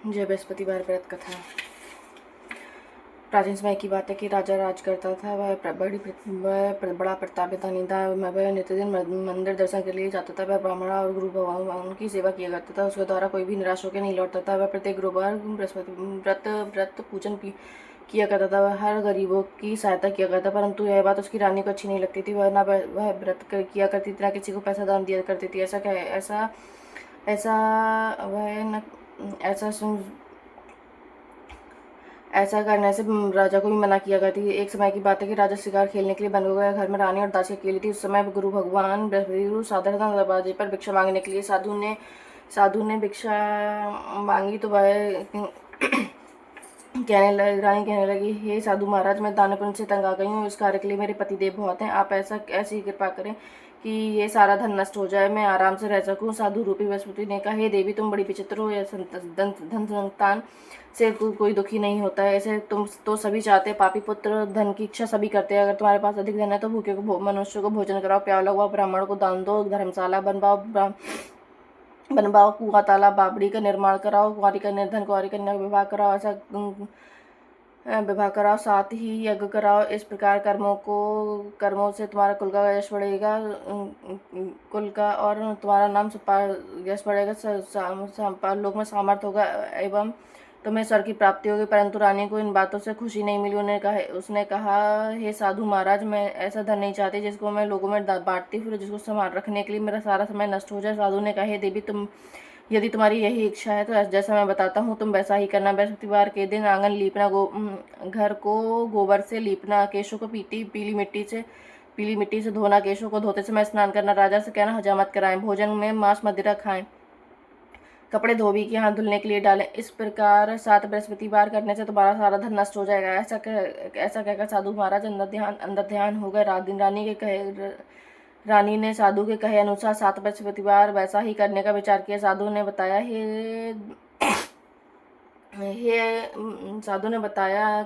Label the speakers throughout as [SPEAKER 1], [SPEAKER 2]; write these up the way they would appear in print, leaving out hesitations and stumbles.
[SPEAKER 1] जय बृहस्पतिवार व्रत कथा। प्राचीन समय की बात है कि राजा राज करता था। वह बड़ा प्रतापशाली था। वह नित्यदिन मंदिर दर्शन के लिए जाता था। वह ब्राह्मण और गुरु भगवान की सेवा किया करता था। उसके द्वारा कोई भी निराश होकर नहीं लौटता था। वह प्रत्येक गुरुवार बृहस्पति व्रत पूजन किया करता था। वह हर गरीबों की सहायता किया करता, परंतु यह बात उसकी रानी को अच्छी नहीं लगती थी। वह व्रत किया करती थी, ना किसी को पैसा दान दिया करती थी। ऐसा वह न ऐसा सुन ऐसा करने से राजा को भी मना किया करती थी। एक समय की बात है कि राजा शिकार खेलने के लिए बन गया। घर में रानी और दासी अकेली थी। उस समय गुरु भगवान बृहस्पति साधारण दरवाजे पर भिक्षा मांगने के लिए साधु ने भिक्षा मांगी तो वह रानी कहने लगी, हे साधु महाराज, मैं दान पुण्य से तंग आ गई हूँ। इस कार्य के लिए मेरे पतिदेव बहुत हैं। आप ऐसी कृपा करें कि ये सारा धन नष्ट हो जाए, मैं आराम से रह सकूं। साधु रूपी बृहस्पति ने कहा, हे देवी, तुम बड़ी विचित्र हो। या धन संतान से कोई दुखी नहीं होता है। ऐसे तुम तो सभी चाहते हैं। पापी पुत्र धन की इच्छा सभी करते हैं। अगर तुम्हारे पास अधिक धन है तो भूखे को मनुष्य को भोजन कराओ, प्याव लगवाओ, ब्राह्मण को दान दो, धर्मशाला बनवाओ, कुआं तालाब बावड़ी का निर्माण कराओ, कुंवारी कन्या धन कुंवारी कन्या का विवाह कराओ, साथ ही यज्ञ कराओ। इस प्रकार कर्मों से तुम्हारा कुल का यश बढ़ेगा, कुल का और तुम्हारा नाम यश बढ़ेगा, लोक में सामर्थ्य होगा एवं तुम्हें स्वर की प्राप्ति होगी। परंतु रानी को इन बातों से खुशी नहीं मिली। उसने कहा, हे साधु महाराज, मैं ऐसा धन नहीं चाहती जिसको मैं लोगों में बांटती फिर, जिसको संभाल रखने के लिए मेरा सारा समय नष्ट हो जाए। साधु ने कहा, हे देवी, यदि तुम्हारी यही इच्छा है तो जैसा मैं बताता हूँ तुम वैसा ही करना। बृहस्पतिवार के दिन आंगन लीपना, घर को गोबर से लीपना, केशों को पीली मिट्टी से धोना, केशों को धोते समय स्नान करना, राजा से कहना हजामत कराएं, भोजन में मांस मदिरा खाएं, कपड़े धोबी के हाथ धुलने के लिए डालें। इस प्रकार 7 बृहस्पतिवार करने से तुम्हारा सारा धन नष्ट हो जाएगा। ऐसा कहकर साधु महाराज अंदर ध्यान हो गए। रानी ने साधु के कहे अनुसार 7 बृहस्पतिवार वैसा ही करने का विचार किया। साधु ने बताया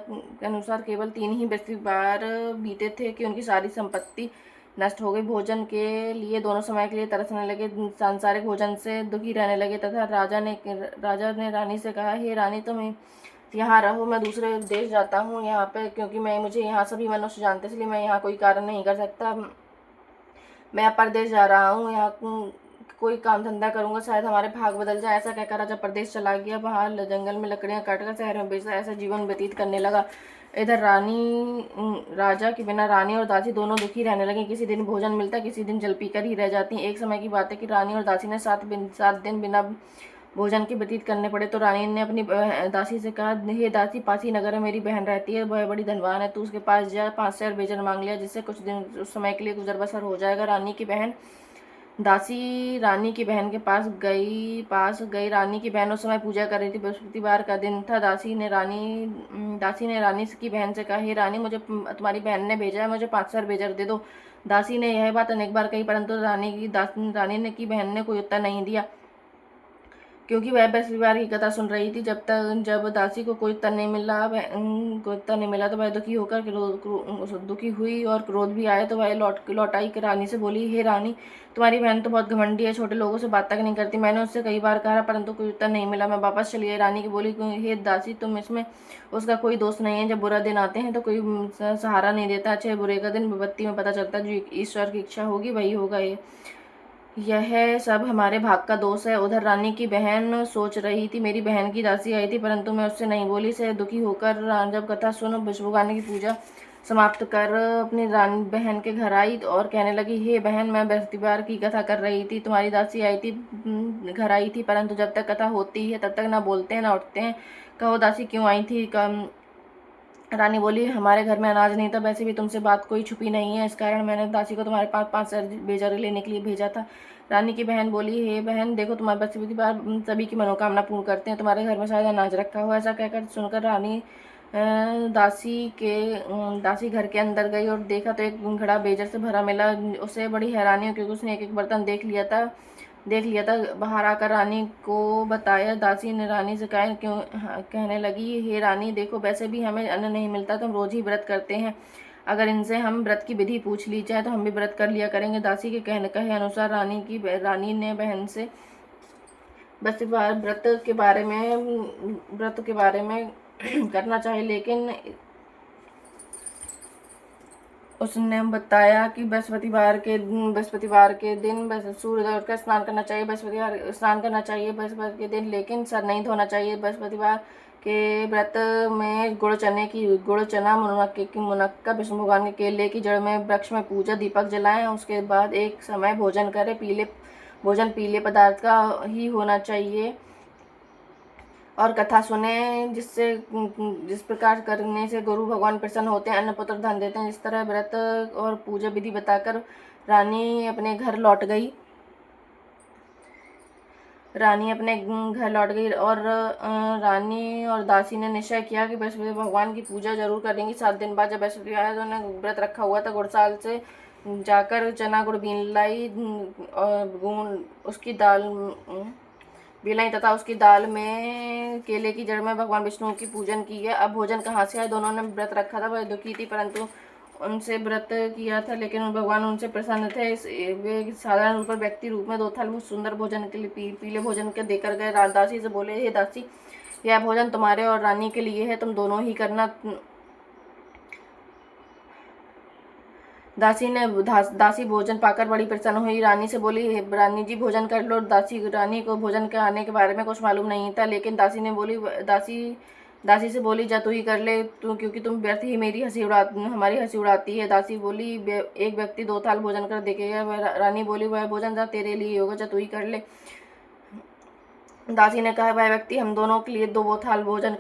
[SPEAKER 1] के अनुसार केवल 3 ही बृहस्पतिवार बीते थे कि उनकी सारी संपत्ति नष्ट हो गई। भोजन के लिए दोनों समय के लिए तरसने लगे, सांसारिक भोजन से दुखी रहने लगे तथा राजा ने रानी से कहा, हे रानी, तुम यहाँ रहो, मैं दूसरे देश जाता हूँ यहाँ पे, क्योंकि मुझे यहाँ सभी मनुष्य जानते, इसलिए मैं यहाँ कोई कार्य नहीं कर सकता। मैं परदेश जा रहा हूँ, यहाँ कोई काम धंधा करूंगा, शायद हमारे भाग बदल जाए। ऐसा कहकर राजा परदेश चला गया। वहाँ जंगल में लकड़ियाँ काटकर शहर में बेचता ऐसा जीवन व्यतीत करने लगा। इधर राजा के बिना रानी और दासी दोनों दुखी रहने लगे। किसी दिन भोजन मिलता, किसी दिन जल पीकर ही रह जाती। एक समय की बात है कि रानी और दासी ने 7 दिन बिना भोजन के व्यतीत करने पड़े। तो रानी ने अपनी दासी से कहा, हे दासी, पासी नगर में मेरी बहन रहती है, वह बड़ी धनवान है, तू उसके पास जा, 5 शेर बेचन मांग लिया, जिससे कुछ दिन उस समय के लिए गुजर बसर हो जाएगा। दासी रानी की बहन के पास गई। रानी की बहन उस समय पूजा कर रही थी। बृहस्पतिवार का दिन था। दासी ने रानी की बहन से कहा, हे रानी, मुझे तुम्हारी बहन ने भेजा है, मुझे 5 शेर बेचर दे दो। दासी ने यह बात अनेक बार कही, परंतु रानी की बहन ने कोई उत्तर नहीं दिया, क्योंकि वह बृहस्पतिवार की कथा सुन रही थी। जब दासी को कोई उत्तर नहीं मिला तो वह दुखी हुई और क्रोध भी आया। तो वह लौटाई के रानी से बोली, हे रानी, तुम्हारी बहन तो बहुत घमंडी है, छोटे लोगों से बात तक नहीं करती। मैंने उससे कई बार कहा, परंतु कोई उत्तर नहीं मिला। मैं वापस चली आई। रानी की बोली, हे दासी, तुम इसमें उसका कोई दोष नहीं है। जब बुरा दिन आते हैं तो कोई सहारा नहीं देता। अच्छे बुरे का दिन विपत्ति में पता चलता है। जो ईश्वर की इच्छा होगी वही होगा। यह सब हमारे भाग का दोष है। उधर रानी की बहन सोच रही थी, मेरी बहन की दासी आई थी, परंतु मैं उससे नहीं बोली। से दुखी होकर जब कथा सुन विष्णुगानी की पूजा समाप्त कर अपनी रानी बहन के घर आई और कहने लगी, हे बहन, मैं बृहस्पतिवार की कथा कर रही थी, तुम्हारी दासी घर आई थी, परंतु जब तक कथा होती है तब तक ना बोलते हैं ना उठते हैं। कहो दासी, क्यों आई थी? रानी बोली, हमारे घर में अनाज नहीं था, वैसे भी तुमसे बात कोई छुपी नहीं है, इस कारण मैंने दासी को तुम्हारे पास 5 शेर बेचर लेने के लिए भेजा था। रानी की बहन बोली, हे बहन, देखो, तुम्हारे बृहस्पतिवार सभी की मनोकामना पूर्ण करते हैं, तुम्हारे घर में शायद अनाज रखा हो। ऐसा कहकर सुनकर रानी दासी घर के अंदर गई और देखा तो एक घड़ा बेजर से भरा मिला। उसे बड़ी हैरानी हुई, क्योंकि उसने एक एक बर्तन देख लिया था। बाहर आकर रानी को बताया। दासी ने रानी से कहने लगी, हे रानी, देखो, वैसे भी हमें अन्न नहीं मिलता, तो हम रोज ही व्रत करते हैं। अगर इनसे हम व्रत की विधि पूछ ली जाए तो हम भी व्रत कर लिया करेंगे। दासी के कहे अनुसार रानी ने बहन से बृहस्पतिवार व्रत के बारे में करना चाहिए, लेकिन उसने बताया कि बृहस्पतिवार के दिन सूर्योदय उठकर स्नान करना चाहिए, बृहस्पतिवार के दिन, लेकिन सर नहीं धोना चाहिए। बृहस्पतिवार के व्रत में गुड़ चना मुनक्का विष्णु भगवान के केले की जड़ में वृक्ष में पूजा दीपक जलाएं। उसके बाद एक समय भोजन करें। भोजन पीले पदार्थ का ही होना चाहिए और कथा सुने, जिस प्रकार करने से गुरु भगवान प्रसन्न होते हैं, अन्न पुत्र धन देते हैं। इस तरह व्रत और पूजा विधि बताकर रानी अपने घर लौट गई और रानी और दासी ने निश्चय किया कि बृहस्पति भगवान की पूजा जरूर करेंगी। 7 दिन बाद जब बृहस्पति आया तो उन्होंने व्रत रखा हुआ था, गुड़साल से जाकर चना गुड़ बीन लाई और उसकी दाल बिलाई तथा उसकी दाल में केले की जड़ में भगवान विष्णु की पूजन की है। अब भोजन कहाँ से आए? दोनों ने व्रत रखा था, वह दुखी थी, परंतु उनसे व्रत किया था, लेकिन भगवान उनसे प्रसन्न थे। वे साधारण रूप व्यक्ति रूप में 2 थाल बहुत सुंदर भोजन के लिए पीले भोजन के देकर गए। दासी से बोले, हे दासी, यह भोजन तुम्हारे और रानी के लिए है, तुम दोनों ही करना। दासी भोजन पाकर बड़ी प्रसन्न हुई। रानी से बोली, रानी जी भोजन कर लो। रानी को भोजन के आने के बारे में कुछ मालूम नहीं था, लेकिन दासी से बोली, जा तू ही कर ले, क्योंकि तुम व्यर्थ ही हमारी हंसी उड़ाती है। दासी बोली, एक व्यक्ति 2 थाल भोजन कर देखेगा। रानी बोली, वह भोजन जा तेरे लिए होगा, जा तू ही कर ले। दासी ने कहा, वह व्यक्ति हम दोनों के लिए 2 थाल भोजन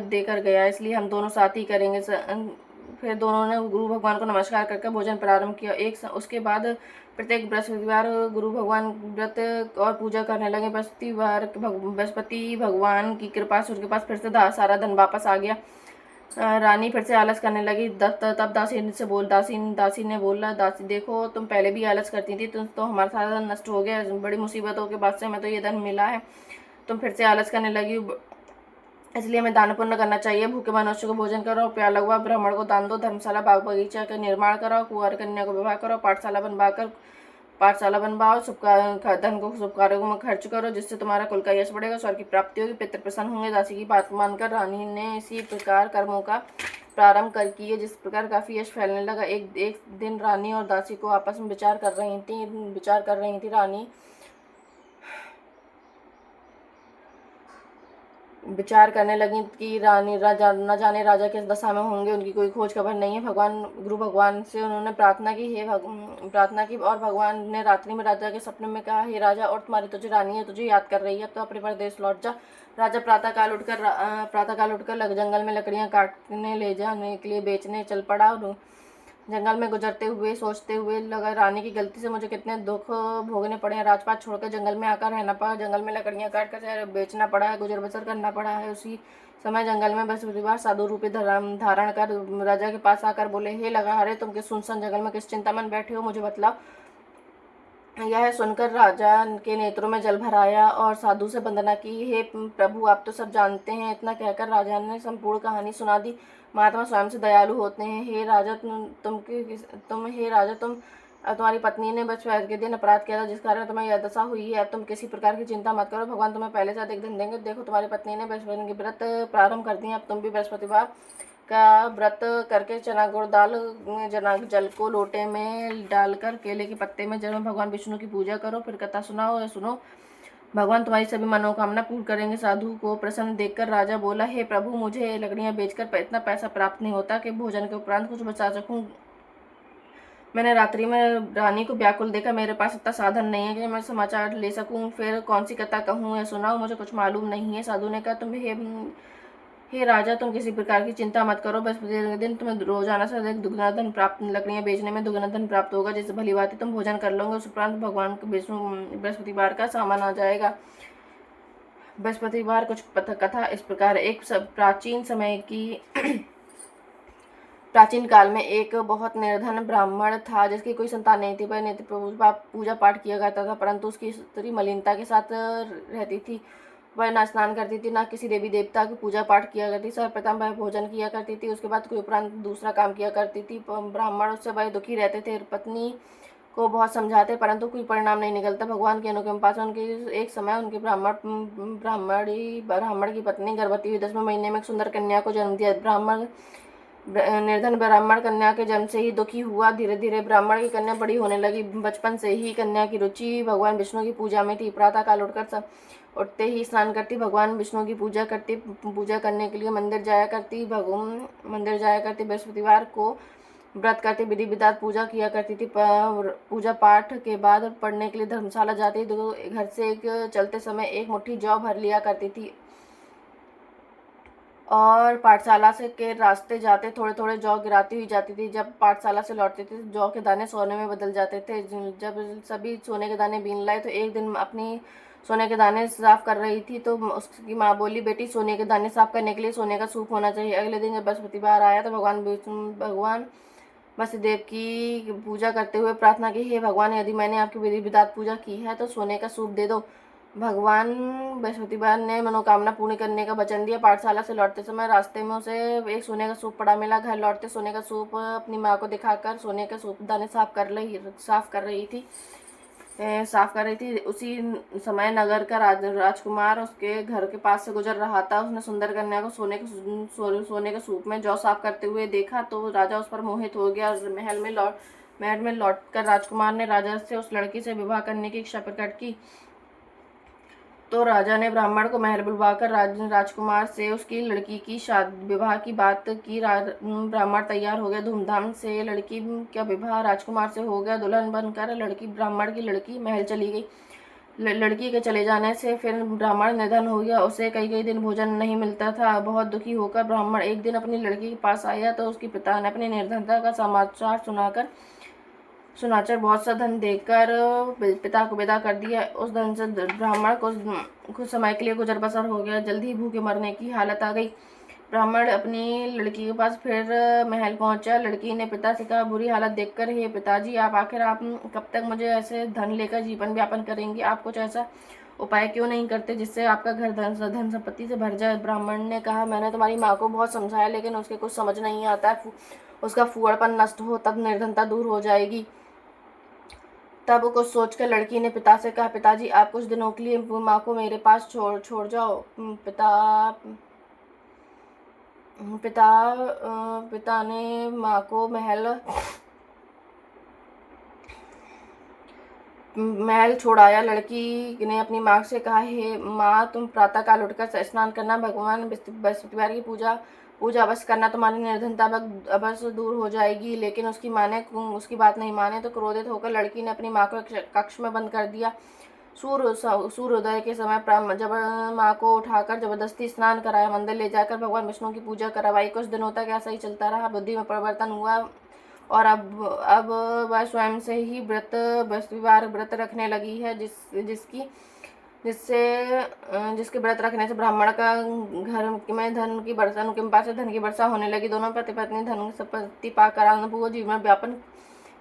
[SPEAKER 1] देकर गया, इसलिए हम दोनों साथ ही करेंगे। फिर दोनों ने गुरु भगवान को नमस्कार करके भोजन प्रारंभ किया। उसके बाद प्रत्येक बृहस्पतिवार गुरु भगवान व्रत और पूजा करने लगे। बृहस्पति भगवान की कृपा से उनके पास फिर से सारा धन वापस आ गया। रानी फिर से आलस करने लगी। तब दासी ने बोला, दासी देखो, तुम पहले भी आलस करती थी, तो हमारा सारा धन नष्ट हो गया। बड़ी मुसीबतों के बाद से हमें तो ये धन मिला है, तुम फिर से आलस करने लगी, इसलिए हमें दान पुण्य करना चाहिए। भूखे मनुष्य को भोजन करो, प्याला हुआ ब्राह्मण को दान दो, धर्मशाला बाग बगीचा का निर्माण कराओ, कुंवर कन्या को विवाह करो, पाठशाला बनवाओ, धन को शुभ कार्यों में खर्च करो, जिससे तुम्हारा कुल का यश बढ़ेगा, स्वर्ग की प्राप्ति होगी, पितृ प्रसन्न होंगे। दासी की बात मानकर रानी ने इसी प्रकार कर्मों का प्रारंभ कर किए, जिस प्रकार काफी यश फैलने लगा। एक दिन रानी और दासी को आपस में विचार कर रही थी। रानी विचार करने लगी कि राजा न जाने राजा किस दशा में होंगे, उनकी कोई खोज खबर नहीं है। गुरु भगवान से उन्होंने प्रार्थना की और भगवान ने रात्रि में राजा के सपने में कहा, हे राजा, और तुझे रानी है, तुझे याद कर रही है, तो अपने परदेश लौट जा। राजा प्रातःकाल उठकर जंगल में लकड़ियां काटने ले जाने के लिए बेचने चल पड़ा। जंगल में गुजरते हुए सोचते हुए लगा, रानी की गलती से मुझे कितने दुख भोगने पड़े हैं। राजपाट छोड़कर जंगल में आकर रहना पड़ा, जंगल में लकड़ियां काट कर बेचना पड़ा है, गुजर बसर करना पड़ा है। उसी समय जंगल में बृहस्पतिवार साधु रूपी धारण कर राजा के पास आकर बोले, हे लगाहरे, तुम किस सुनसान जंगल में किस चिंता में बैठे हो, मुझे बतलाओ। यह सुनकर राजा के नेत्रों में जल भर आया और साधु से वंदना की, हे प्रभु, आप तो सब जानते हैं। इतना कहकर राजा ने संपूर्ण कहानी सुना दी। महात्मा स्वयं से दयालु होते हैं। हे राजा, तुम्हारी पत्नी ने बृहस्पतिवार के दिन अपराध किया था, जिस कारण तुम्हें यह दशा हुई है। अब तुम किसी प्रकार की चिंता मत करो, भगवान तुम्हें पहले से अधिक धन देंगे। देखो, तुम्हारी पत्नी ने बृहस्पति के व्रत प्रारंभ कर दिए, अब तुम भी बृहस्पतिवार का व्रत करके चना गुड़ जल को लोटे में डालकर केले के पत्ते में जल में भगवान विष्णु की पूजा करो, फिर कथा सुनो, भगवान तुम्हारी सभी मनोकामना पूर्ण करेंगे। साधु को प्रसन्न देखकर राजा बोला, हे प्रभु, मुझे लकड़ियां बेचकर इतना पैसा प्राप्त नहीं होता कि भोजन के उपरांत कुछ बचा सकूं। मैंने रात्रि में रानी को व्याकुल देखा, मेरे पास इतना साधन नहीं है कि मैं समाचार ले सकूं, फिर कौन सी कथा कहूं या सुनाऊं, मुझे कुछ मालूम नहीं है। साधु ने कहा, हे राजा, तुम किसी प्रकार की चिंता मत करो, बृहस्पति के दिन तुम्हें रोजाना से अधिक दुगना धन प्राप्त, लकड़ियां बेचने में दुगना धन प्राप्त होगा, जिससे भली बात तुम भोजन कर लोगे। उस उपरांत भगवान बृहस्पतिवार का सामान आ जाएगा। बृहस्पतिवार कुछ कथा इस प्रकार। एक प्राचीन काल में एक बहुत निर्धन ब्राह्मण था, जिसकी कोई संतान नहीं थी। वह नित्य पूजा पाठ किया करता था, परंतु उसकी स्त्री मलिनता के साथ रहती थी। वह न स्नान करती थी, न किसी देवी देवता की पूजा पाठ किया करती। सर्वप्रथम वह भोजन किया करती थी, उसके बाद कोई उपरांत दूसरा काम किया करती थी। ब्राह्मण उससे वह दुखी रहते थे। पत्नी को बहुत समझाते परंतु कोई परिणाम नहीं निकलता। भगवान के अनुपम पास उनके एक समय उनके ब्राह्मण की पत्नी गर्भवती हुई। 10वें महीने में एक सुंदर कन्या को जन्म दिया। निर्धन ब्राह्मण कन्या के जन्म से ही दुखी हुआ। धीरे धीरे ब्राह्मण की कन्या बड़ी होने लगी। बचपन से ही कन्या की रुचि भगवान विष्णु की पूजा में थी। प्रातः काल उठते ही स्नान करती, भगवान विष्णु की पूजा करती। पूजा करने के लिए मंदिर जाया करती। बृहस्पतिवार को व्रत करती, विधि विधान पूजा किया करती थी। पूजा पाठ के बाद पढ़ने के लिए धर्मशाला जाती तो घर से एक चलते समय एक मुट्ठी जौ भर लिया करती थी और पाठशाला से के रास्ते जाते थोड़े थोड़े जौ गिराती हुई जाती थी। जब पाठशाला से लौटते थे जौ के दाने सोने में बदल जाते थे। जब सभी सोने के दाने बीन लाए तो एक दिन अपनी सोने के दाने साफ कर रही थी तो उसकी माँ बोली, बेटी सोने के दाने साफ करने के लिए सोने का सूप होना चाहिए। अगले दिन जब बृहस्पतिवार आया तो भगवान वसुदेव की पूजा करते हुए प्रार्थना की, हे भगवान, यदि मैंने आपकी विधि विधान पूजा की है तो सोने का सूप दे दो। भगवान बृहस्पतिवार ने मनोकामना पूर्ण करने का वचन दिया। पाठशाला से लौटते समय रास्ते में उसे एक सोने का सूप पड़ा मिला। घर लौटते सोने का सूप अपनी माँ को दिखाकर सोने का सूप दाने साफ कर रही थी। उसी समय नगर का राजकुमार उसके घर के पास से गुजर रहा था। उसने सुंदर कन्या को सोने के सूप में जौ साफ करते हुए देखा तो राजा उस पर मोहित हो गया। महल में लौटकर राजकुमार ने राजा से उस लड़की से विवाह करने की इच्छा प्रकट की तो राजा ने ब्राह्मण को महल बुलवाकर राजकुमार से उसकी लड़की की विवाह की बात की। ब्राह्मण तैयार हो गया। धूमधाम से लड़की का विवाह राजकुमार से हो गया। दुल्हन बनकर ब्राह्मण की लड़की महल चली गई। लड़की के चले जाने से फिर ब्राह्मण निधन हो गया। उसे कई दिन भोजन नहीं मिलता था। बहुत दुखी होकर ब्राह्मण एक दिन अपनी लड़की के पास आया तो उसके पिता ने अपनी निर्धनता का समाचार सुनाकर बहुत सा धन देकर पिता को विदा कर दिया। उस धन से ब्राह्मण को कुछ समय के लिए गुजर बसर हो गया। जल्दी ही भूखे मरने की हालत आ गई। ब्राह्मण अपनी लड़की के पास फिर महल पहुंचा। लड़की ने पिता से कहा, बुरी हालत देखकर, हे पिताजी, आप कब तक मुझे ऐसे धन लेकर जीवन यापन करेंगे? आप कुछ ऐसा उपाय क्यों नहीं करते जिससे आपका घर धन संपत्ति से भर जाए? ब्राह्मण ने कहा, मैंने तुम्हारी माँ को बहुत समझाया लेकिन उसके कुछ समझ नहीं आता है। उसका फूहड़पन नष्ट हो तब निर्धनता दूर हो जाएगी। तब कुछ सोचकर लड़की ने पिता से कहा, पिताजी, आप कुछ दिनों के लिए माँ को मेरे पास छोड़ जाओ। पिता ने माँ को महल छोड़ाया। लड़की ने अपनी माँ से कहा, हे माँ, तुम प्रातः काल उठकर स्नान करना, भगवान बृहस्पतिवार की पूजा अवश्य करना, तुम्हारी निर्धनता अवश्य दूर हो जाएगी। लेकिन उसकी माँ ने उसकी बात नहीं माने तो क्रोधित होकर लड़की ने अपनी माँ को कक्ष में बंद कर दिया। सूर्योदय के समय जब माँ को उठाकर जबरदस्ती स्नान कराया, मंदिर ले जाकर भगवान विष्णु की पूजा करवाई। कुछ दिनों तक ऐसा ही चलता रहा। बुद्धि में परिवर्तन हुआ और अब वह स्वयं से ही बृहस्पतिवार व्रत रखने लगी है, जिसके व्रत रखने से ब्राह्मण का घर में धन की वर्षा होने लगी। दोनों पति पत्नी धन संपत्ति पाकर आनंदपूर्वक जीवन व्यापन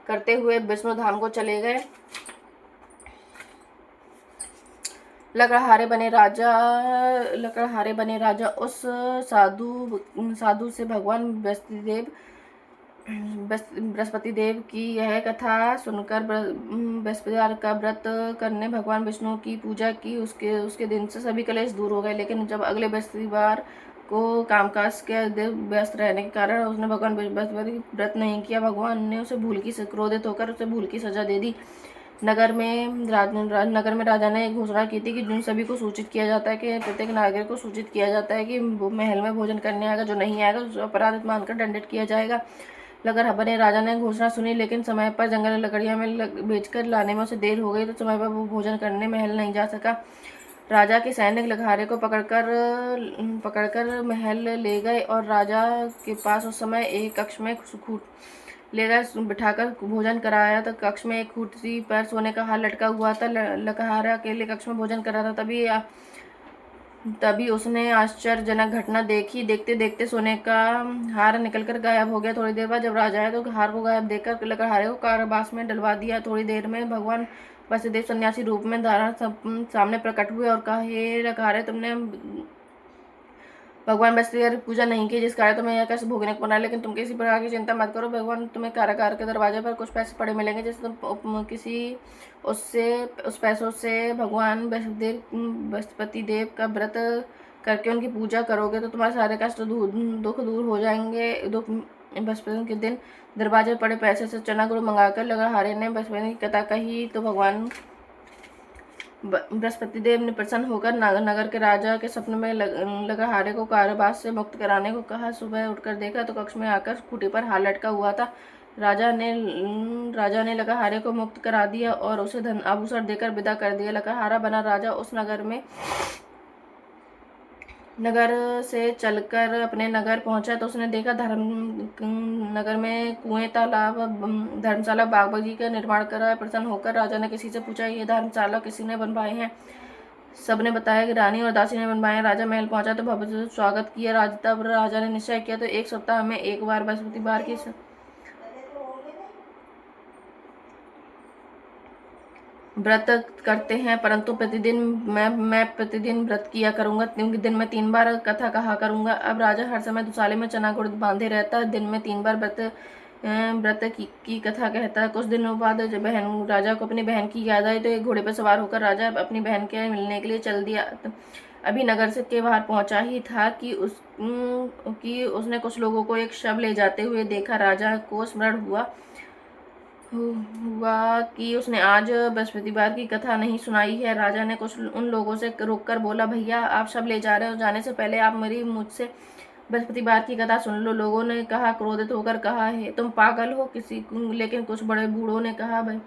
[SPEAKER 1] करते हुए विष्णु धाम को चले गए। लकड़हारे बने राजा उस साधु से भगवान बृहस्पति देव की यह कथा सुनकर बृहस्पतिवार का व्रत करने भगवान विष्णु की पूजा की। उसके दिन से सभी क्लेश दूर हो गए। लेकिन जब अगले बृहस्पतिवार को कामकाज के व्यस्त रहने के कारण उसने भगवान बृहस्पति व्रत नहीं किया, भगवान ने उसे क्रोधित होकर उसे भूल की सजा दे दी। नगर में राजा ने एक घोषणा की थी कि जिन सभी को सूचित किया जाता है कि प्रत्येक नागरिक को सूचित किया जाता है कि वो महल में भोजन करने आएगा, जो नहीं आएगा उसे अपराधित मानकर दंडित किया जाएगा। बने राजा ने घोषणा सुनी लेकिन समय पर जंगल में लकड़ियां बेचकर लाने में उसे देर हो गई तो समय पर वो भोजन करने महल नहीं जा सका। राजा के सैनिक लकड़हारे को पकड़कर महल ले गए और राजा के पास उस समय एक कक्ष में ले गए, बिठाकर भोजन कराया। तो कक्ष में एक कुर्सी पर सोने का हार लटका हुआ था। लकड़हारा अकेले कक्ष में भोजन कर रहा था। तभी उसने आश्चर्यजनक घटना देखी। देखते देखते सोने का हार निकलकर गायब हो गया। थोड़ी देर बाद जब राजा आया तो हार को गायब देखकर लकड़हारे को कारावास में डलवा दिया। थोड़ी देर में भगवान वसुदेव सन्यासी रूप में धारण सामने प्रकट हुए और कहा, हे लकड़हारे, भगवान बृहस्पति की पूजा नहीं की, जिस कारण तुम्हें यह कष्ट भोगने को पड़ा। लेकिन तुम किसी प्रकार की चिंता मत करो, भगवान तुम्हें कारागार के दरवाजे पर कुछ पैसे पड़े मिलेंगे, जिससे तुम किसी उस पैसों से भगवान बृहस्पति देव का व्रत करके उनकी पूजा करोगे तो तुम्हारे सारे कष्ट दुख दूर हो जाएंगे। बृहस्पति के दिन दरवाजे पड़े पैसे से चना गुड़ मंगाकर लगाहारे ने बृहस्पति की कथा कही तो भगवान बृहस्पति देव ने प्रसन्न होकर नगर के राजा के सपने में लगाहारे को कारावास से मुक्त कराने को कहा। सुबह उठकर देखा तो कक्ष में आकर खूंटी पर हाथ लटका हुआ था। राजा ने लगाहारे को मुक्त करा दिया और उसे धन आभूषण देकर विदा कर दिया। लगाहारा बना राजा उस नगर से चलकर अपने नगर पहुंचा तो उसने देखा नगर में कुएं, तालाब, धर्मशाला, बाग बगीचे का निर्माण करा है। प्रसन्न होकर राजा ने किसी से पूछा, ये धर्मशाला किसी ने बनवाए हैं? सबने बताया कि रानी और दासी ने बनवाए हैं। राजा महल पहुंचा तो भव्य स्वागत किया। तब राजा ने निश्चय किया तो एक सप्ताह में एक बार बृहस्पतिवार की व्रत करते हैं, परंतु मैं प्रतिदिन व्रत किया करूंगा, क्योंकि दिन में 3 बार कथा कहा करूंगा। अब राजा हर समय दुसाले में चना गुड़ बांधे रहता है, दिन में 3 बार व्रत की कथा कहता है। कुछ दिनों बाद जब राजा को अपनी बहन की याद आई तो एक घोड़े पर सवार होकर राजा अपनी बहन के मिलने के लिए चल दिया। अभी नगर से के बाहर पहुंचा ही था कि उसने कुछ लोगों को एक शव ले जाते हुए देखा। राजा को स्मरण हुआ कि उसने आज बृहस्पतिवार की कथा नहीं सुनाई है। राजा ने कुछ उन लोगों से रोककर बोला, भैया आप शव ले जा रहे हो, जाने से पहले आप मुझसे बृहस्पतिवार की कथा सुन लो। लोगों ने कहा, क्रोधित होकर कहा, है तुम पागल हो लेकिन कुछ बड़े बूढ़ों ने कहा, भाई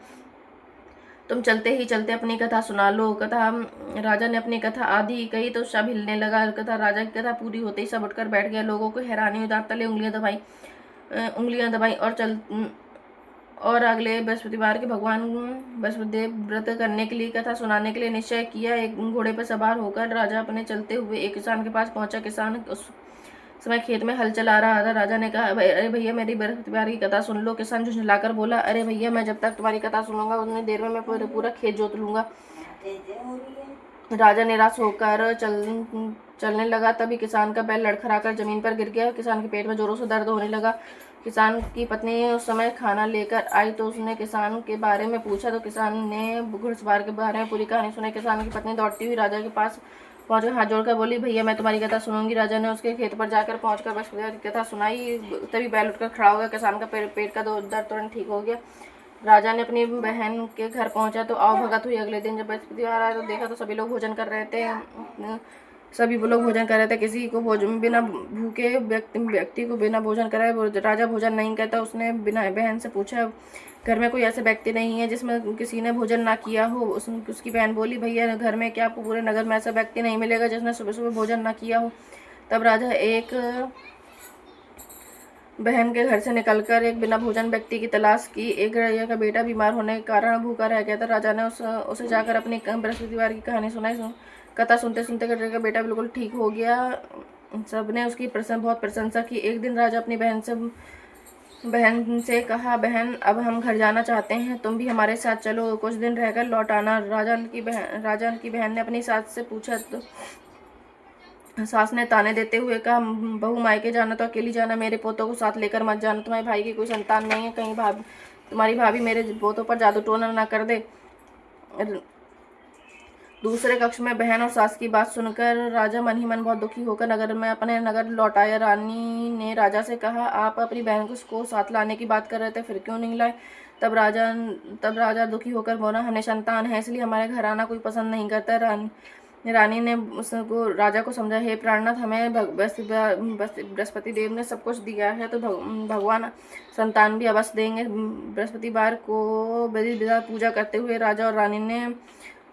[SPEAKER 1] तुम चलते ही चलते अपनी कथा सुना लो। राजा ने अपनी कथा आधी कही तो सब हिलने लगा। राजा की कथा पूरी होते ही सब उठकर बैठ गया। लोगों को हैरानी हुई, दांत तले उंगलियां दबाई और अगले बृहस्पतिवार के भगवान बृहस्पतिदेव व्रत करने के लिए कथा सुनाने के लिए निश्चय किया। एक घोड़े पर सवार होकर राजा अपने चलते हुए एक किसान के पास पहुंचा। किसान उस समय खेत में हल चला रहा था। राजा ने कहा, अरे भैया मेरी बृहस्पतिवार की कथा सुन लो। किसान झुंझुलाकर बोला, अरे भैया मैं जब तक तुम्हारी कथा सुनूंगा उतनी देर में मैं पूरा खेत जोत लूंगा। राजा निराश होकर चलने लगा। तभी किसान का बैल लड़खड़ाकर जमीन पर गिर गया। किसान के पेट में जोरों से दर्द होने लगा। किसान की पत्नी उस समय खाना लेकर आई तो उसने किसान के बारे में पूछा तो किसान ने घुड़सवार के बारे में पूरी कहानी सुनाई। किसान की पत्नी दौड़ती हुई राजा के पास पहुंचकर हाथ जोड़कर बोली, भैया मैं तुम्हारी कथा सुनूंगी। राजा ने उसके खेत पर जाकर पहुंचकर बृहस्पतिवार की कथा सुनाई। तभी बैल उठकर खड़ा हो गया। किसान का पेट का दर्द तुरंत ठीक हो गया। राजा ने अपनी बहन के घर पहुंचा तो आओ भगत हुई। अगले दिन जब बृहस्पतिवार आया तो देखा तो सभी लोग भोजन कर रहे थे। किसी को बिना भूखे व्यक्ति को बिना भोजन कराए राजा भोजन नहीं करता। उसने बिना बहन से पूछा, घर में कोई ऐसा व्यक्ति नहीं है जिसमें किसी ने भोजन ना किया हो? उसकी बहन बोली, भैया घर में क्या आपको पूरे नगर में ऐसा व्यक्ति नहीं मिलेगा जिसने सुबह सुबह भोजन ना किया हो। तब राजा एक बहन के घर से निकलकर एक बिना भोजन व्यक्ति की तलाश की। एक रैया का बेटा बीमार होने के कारण भूखा रह गया था। राजा ने उसे जाकर अपनी बृहस्पतिवार की कहानी सुनाई। कथा सुनते सुनते रैया का बेटा बिल्कुल ठीक हो गया। सबने उसकी बहुत प्रशंसा की। एक दिन राजा अपनी बहन से कहा, बहन अब हम घर जाना चाहते हैं, तुम भी हमारे साथ चलो, कुछ दिन रहकर लौट आना। राजा की बहन ने अपनी सास से पूछा तो सास ने ताने देते हुए कहा, बहू मायके जाना तो अकेली जाना, मेरे पोतों को साथ लेकर मत जाना। तुम्हारे भाई की कोई संतान नहीं है, कहीं तुम्हारी भाभी मेरे पोतों पर जादू टोना ना कर दे। दूसरे कक्ष में बहन और सास की बात सुनकर राजा मन ही मन बहुत दुखी होकर अपने नगर लौट आया। रानी ने राजा से कहा, आप अपनी बहन को साथ लाने की बात कर रहे थे, फिर क्यों नहीं लाए? तब राजा दुखी होकर बोला, हमें संतान है इसलिए हमारे घर आना कोई पसंद नहीं करता। रानी ने राजा को समझा, हे प्राणनाथ, हमें बृहस्पति देव ने सब कुछ दिया है तो भगवान संतान भी अवश्य देंगे। बृहस्पतिवार को विधिवत पूजा करते हुए राजा और रानी ने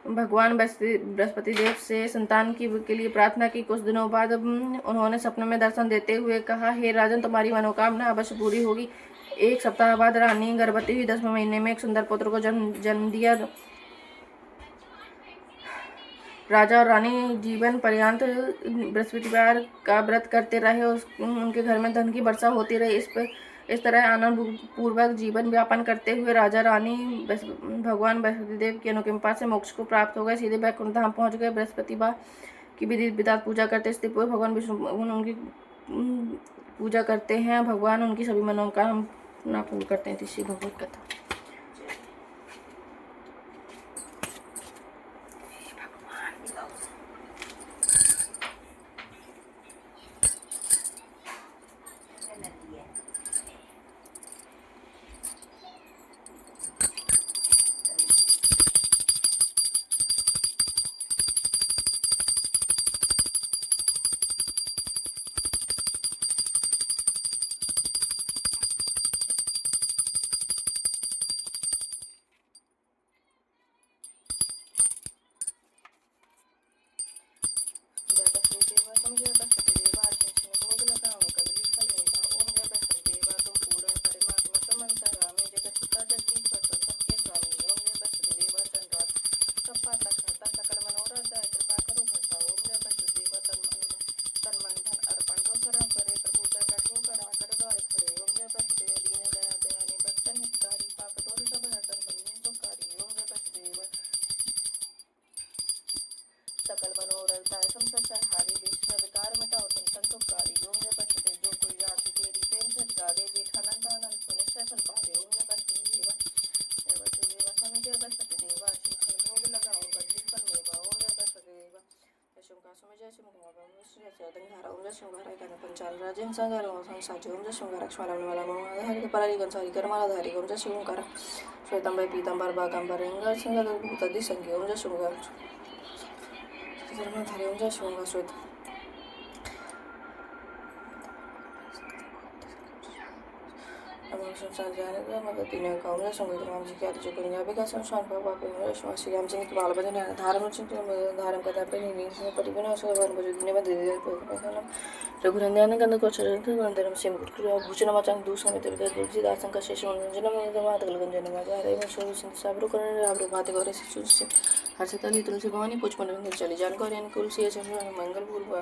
[SPEAKER 1] भगवान बृहस्पति देव से संतान के लिए प्रार्थना की। कुछ दिनों बाद उन्होंने सपने में दर्शन देते हुए कहा, हे राजन, तुम्हारी मनोकामना अवश्य पूरी होगी। एक सप्ताह बाद रानी गर्भवती हुई। 10वें महीने में एक सुंदर पुत्र को जन्म दिया। राजा और रानी जीवन पर्यंत बृहस्पतिवार का व्रत करते रहे। उनके घर में धन की वर्षा होती रही। इस तरह आनंद पूर्वक जीवन व्यापन करते हुए राजा रानी भगवान बृहस्पति देव की अनुकंपा से मोक्ष को प्राप्त हो गए, सीधे वैकुंठ धाम पहुंच गए। की विधि विधात पूजा करते हैं। इसलिए भगवान विष्णु उनकी पूजा करते हैं, भगवान उनकी सभी मनोकामना पूर्ण करते हैं। श्री भगवत कथा। श्वेतांबर पीतांबर बागांबर तदी संख्य ओम जय शृंगार धर्मधारी ओम जय शृंगार श्वेत हर्षतली तुलसी भवानी पुष्प चली जानकारी अनुकूल सी मंगल पूर्व